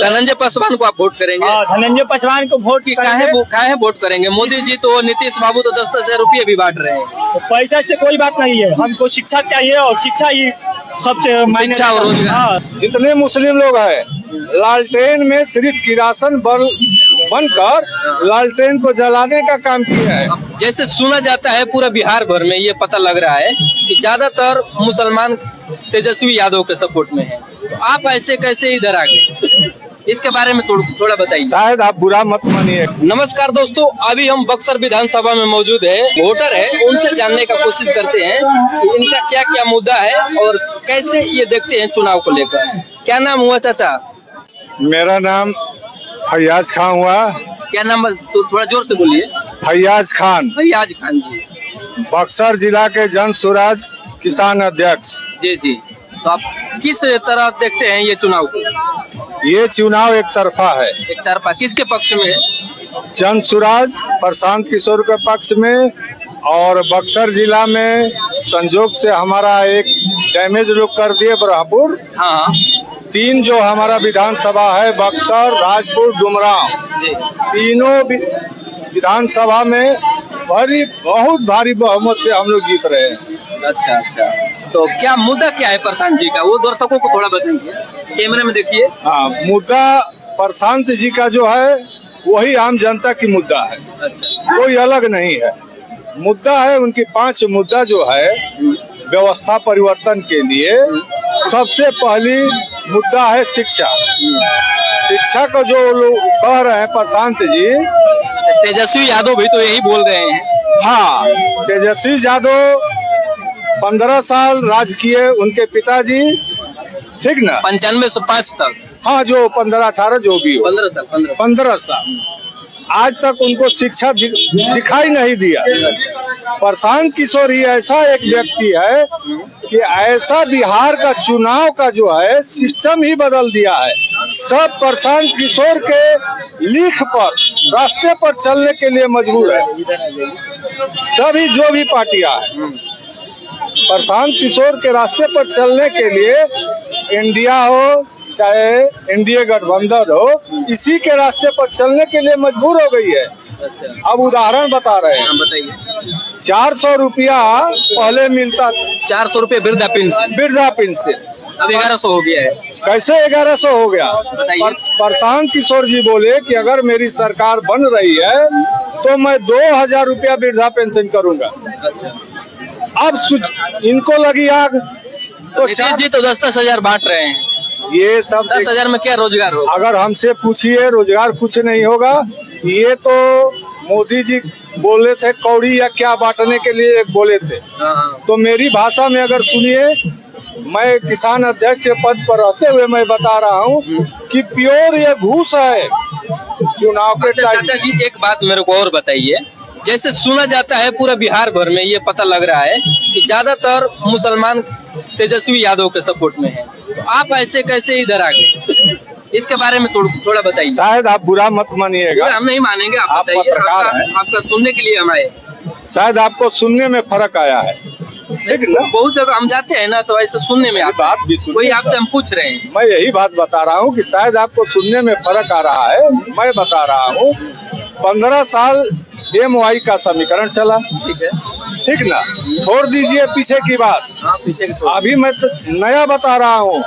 धनंजय पासवान को आप वोट करेंगे? धनंजय पासवान को वोट काहे वोट करेंगे? मोदी जी तो, नीतीश बाबू तो 10,000 रुपये भी बांट रहे हैं। तो पैसा से कोई बात नहीं है, हमको शिक्षा चाहिए और शिक्षा ही सबसे मायने। शिक्षा और रोजगार। जितने मुस्लिम लोग हैं लालटेन में सिर्फ किरासन बनकर लालटेन को जलाने का काम किया है। जैसे सुना जाता है पूरा बिहार भर में ये पता लग रहा है कि ज्यादातर मुसलमान तेजस्वी यादव के सपोर्ट में है, तो आप ऐसे कैसे इधर आ गए? इसके बारे में थोड़ा बताइए। शायद आप बुरा मत मानिए। नमस्कार दोस्तों, अभी हम बक्सर विधानसभा में मौजूद है, वोटर है, उनसे जानने का कोशिश करते हैं कि इनका क्या क्या मुद्दा है और कैसे ये देखते हैं चुनाव को लेकर। क्या नाम हुआ चाचा? मेरा नाम फैयाज खान हुआ। क्या नाम? तो थोड़ा जोर से बोलिए। फैयाज खान। फैयाज खान जी, बक्सर जिला के जन स्वराज किसान अध्यक्ष। जी जी। तो आप किस तरह देखते हैं ये चुनाव को? ये चुनाव एक तरफा है। एक तरफा किसके पक्ष में है? जन स्वराज प्रशांत किशोर के पक्ष में, और बक्सर जिला में संजोग से हमारा एक डैमेज लोग कर दिए ब्रह्मपुर। हाँ। 3 जो हमारा विधानसभा है बक्सर, राजपुर, डुमरांव, तीनों विधानसभा में बहुत भारी बहुमत से हम लोग जीत रहे हैं। अच्छा अच्छा। तो क्या मुद्दा क्या है प्रशांत जी का, वो दर्शकों को थोड़ा बताइए, कैमरे में देखिए। हाँ, मुद्दा प्रशांत जी का जो है वही आम जनता की मुद्दा है। अच्छा। कोई अलग नहीं है। मुद्दा है उनकी 5 मुद्दा जो है व्यवस्था परिवर्तन के लिए। सबसे पहली मुद्दा है शिक्षा। शिक्षा को जो लोग कह रहे हैं प्रशांत जी, तेजस्वी यादव भी तो यही बोल रहे हैं। हाँ, तेजस्वी यादव 15 साल राज किए उनके पिताजी, ठीक ना? 95 से 5 तक। हाँ, जो 15-18 जो भी हो, 15 साल आज तक उनको शिक्षा दिखाई नहीं दिया। प्रशांत किशोर ही ऐसा एक व्यक्ति है कि ऐसा बिहार का चुनाव का जो है सिस्टम ही बदल दिया है। सब प्रशांत किशोर के लीख पर, रास्ते पर चलने के लिए मजबूर है। सभी जो भी पार्टियां हैं प्रशांत किशोर के रास्ते पर चलने के लिए, इंडिया हो चाहे एनडीए गठबंधन हो, इसी के रास्ते पर चलने के लिए मजबूर हो गई है। अच्छा। अब उदाहरण बता रहे हैं। बताइए। 400 रुपया पहले मिलता। 400 रुपये वृद्धा पेंशन अब 1100 हो गया है। कैसे 1100 हो गया? प्रशांत किशोर जी बोले कि अगर मेरी सरकार बन रही है तो मैं 2000 रुपया वृद्धा पेंशन करूंगा। अच्छा। अब इनको लगी आग, तो जी तो 10,000 बांट रहे हैं। ये सब 10,000 में क्या रोजगार होगा? अगर हमसे पूछिए रोजगार कुछ नहीं होगा। ये तो मोदी जी बोले थे कौड़ी या क्या बांटने के लिए बोले थे। तो मेरी भाषा में अगर सुनिए, मैं किसान अध्यक्ष के पद पर रहते हुए मैं बता रहा हूँ कि प्योर ये घूस है चुनाव के टाइम। चाचा जी एक बात मेरे को और बताइए, जैसे सुना जाता है पूरा बिहार भर में ये पता लग रहा है कि ज्यादातर मुसलमान तेजस्वी यादव के सपोर्ट में है, तो आप ऐसे कैसे इधर आ गए? इसके बारे में थोड़ा बताइए। शायद आप बुरा मत मानिएगा। हम नहीं मानेंगे, आप बताइए। आपका सुनने के लिए हम आए। शायद आपको सुनने में फर्क आया है, ठीक है ना? बहुत जगह हम जाते हैं ना, तो ऐसे सुनने में आता है। कोई आपसे हम पूछ रहे हैं। मैं यही बात बता रहा हूँ कि शायद आपको सुनने में फर्क आ रहा है। मैं बता रहा हूँ 15 साल MY का समीकरण चला, ठीक है, ठीक ना? छोड़ दीजिए पीछे की बात। हाँ, पीछे की अभी मैं तो नया बता रहा हूँ।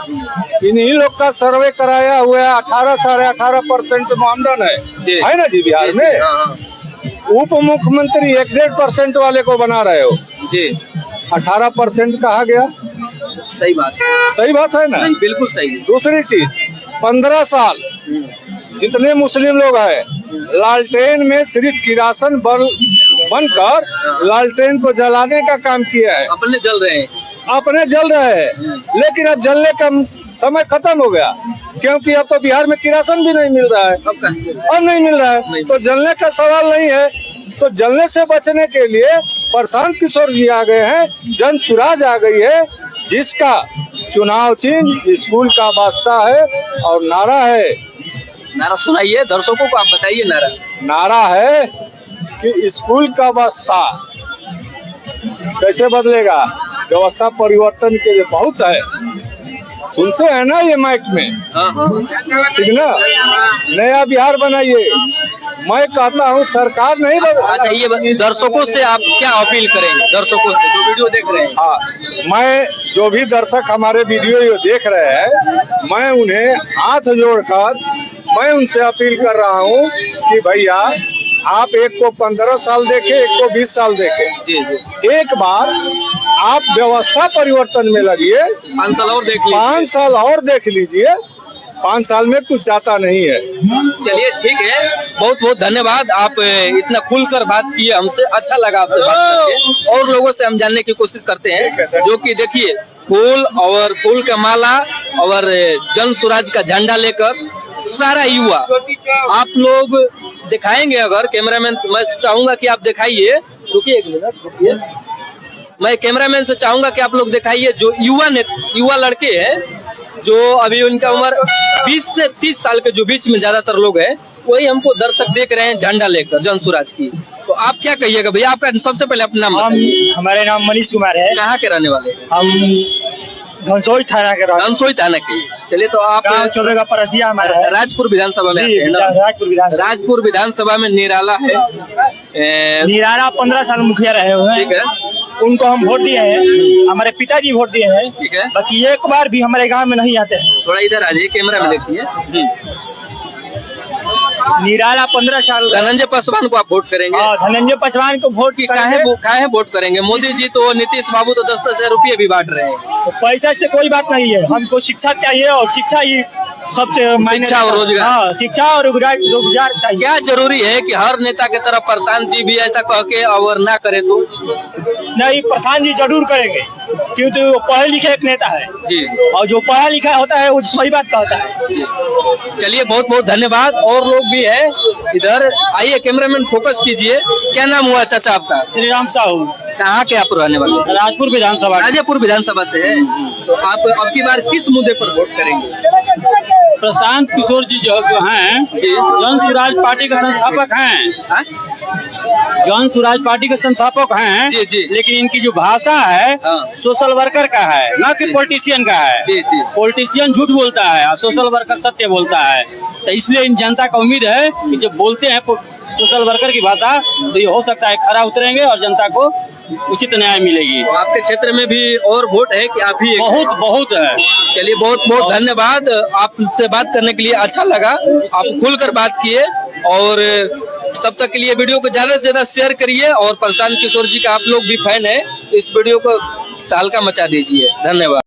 इन्हीं लोग का सर्वे कराया हुआ है। 18-18.5% मानदंड है ना जी बिहार में। उप मुख्यमंत्री 1-1.5% वाले को बना रहे हो जी। 18% कहा गया। सही बात है ना? बिल्कुल सही। दूसरी चीज, 15 साल जितने मुस्लिम लोग हैं लालटेन में सिर्फ किरासन बनकर लालटेन को जलाने का काम किया है। अपने जल रहे हैं। लेकिन अब जलने का समय खत्म हो गया, क्योंकि अब तो बिहार में किरासन भी नहीं मिल रहा है। अब नहीं मिल रहा है, तो जलने का सवाल नहीं है। तो जलने से बचने के लिए प्रशांत किशोर जी आ गए हैं, जन स्वराज आ गई है, जिसका चुनाव चिन्ह स्कूल का वास्ता है और नारा है। नारा सुनाइए दर्शकों को, आप बताइए। नारा है कि स्कूल का वास्ता कैसे बदलेगा? व्यवस्था परिवर्तन के लिए बहुत है। सुनते हैं ना ये माइक में, ठीक ना। नया बिहार बनाइए। मैं कहता हूँ सरकार नहीं अच्छा, ये दर्शकों से आप क्या अपील करेंगे, दर्शकों से जो वीडियो देख रहे हैं? हाँ, मैं जो भी दर्शक हमारे वीडियो ये देख रहे हैं, मैं उन्हें हाथ जोड़कर मैं उनसे अपील कर रहा हूँ कि भैया आप एक को 15 साल देखे, एक को 20 साल देखे, जी जी, एक बार आप व्यवस्था परिवर्तन में लगिए। 5 साल और देख लीजिए। 5 साल और देख लीजिए, 5 साल में कुछ जाता नहीं है। चलिए ठीक है, बहुत बहुत धन्यवाद, आप इतना खुलकर बात किए हमसे, अच्छा लगा आपसे बात करके। और लोगों से हम जानने की कोशिश करते हैं, जो कि देखिए फूल और फूल का माला और जन स्वराज का झंडा लेकर सारा युवा आप लोग दिखाएंगे। अगर कैमरामैन, मैं चाहूंगा कि आप दिखाइए, रुकिए 1 मिनट रुकिए, मैं कैमरामैन से चाहूंगा कि आप लोग दिखाइए जो युवा लड़के हैं, जो अभी उनका उम्र 20 से 30 साल के जो बीच में ज्यादातर लोग हैं, वही हमको दर्शक देख रहे हैं झंडा लेकर जन स्वराज की। तो आप क्या कहिएगा भैया, आपका सबसे पहले अपना नाम बताइए। हमारे नाम मनीष कुमार है। कहाँ के रहने वाले हैं? हम धनसोई थाना के रहने। धनसोई थाना के। चलिए, तो आप गाँव चौबेगा परसिया हमारा है। राजपुर विधानसभा में आते हैं ना? राजपुर विधानसभा में निराला है, निराला 15 साल मुखिया रहे हुए हैं। ठीक है, उनको हम वोट दिए हैं, हमारे पिताजी वोट दिए हैं। ठीक है, बाकी एक बार भी हमारे गांव में नहीं आते हैं। थोड़ा इधर आ जाइए, कैमरा में देखिए। निराला 15 साल। धनंजय पासवान को आप वोट करेंगे? धनंजय पासवान को वोट काहे वोट करेंगे? मोदी जी तो, नीतीश बाबू तो 10-10 हजार रुपये भी बांट रहे हैं। तो पैसा से कोई बात नहीं है, हमको शिक्षा चाहिए और शिक्षा ही सबसे शिक्षा और रोजगार। हाँ, शिक्षा और रोजगार चाहिए। क्या जरूरी है कि हर नेता की तरफ प्रशांत जी भी ऐसा कह के और ना करे तो? नहीं, प्रशांत जी जरूर करेंगे, क्योंकि वो पढ़े लिखे एक नेता है जी, और जो पढ़ा लिखा होता है वो सही बात कहता है। चलिए, बहुत बहुत धन्यवाद। और लोग भी है इधर, आइए कैमरामैन फोकस कीजिए। क्या नाम हुआ चाचा आपका? श्री राम साहू। कहाँ के आप रहने वाले? राजपुर विधानसभा। राजेपुर विधानसभा से है। तो आप अब की बार किस मुद्दे पर वोट करेंगे? प्रशांत किशोर जी जो हैं जी, जन स्वराज पार्टी के संस्थापक हैं। जन स्वराज पार्टी के संस्थापक हैं। जी जी, लेकिन इनकी जो भाषा है सोशल वर्कर का है, ना कि पॉलिटिशियन का है। जी जी, पॉलिटिशियन झूठ बोलता है और सोशल वर्कर सत्य बोलता है। तो इसलिए इन जनता का उम्मीद है कि जब बोलते हैं सोशल वर्कर की भाषा, तो ये हो सकता है खरा उतरेंगे और जनता को उचित न्याय मिलेगी। आपके क्षेत्र में भी और वोट है कि आप ही? बहुत है। चलिए, बहुत बहुत धन्यवाद, आपसे बात करने के लिए अच्छा लगा, आप खुलकर बात किए। और तब तक के लिए वीडियो को ज्यादा से ज्यादा शेयर करिए, और प्रशांत किशोर जी का आप लोग भी फैन है, इस वीडियो को तहलका मचा दीजिए। धन्यवाद।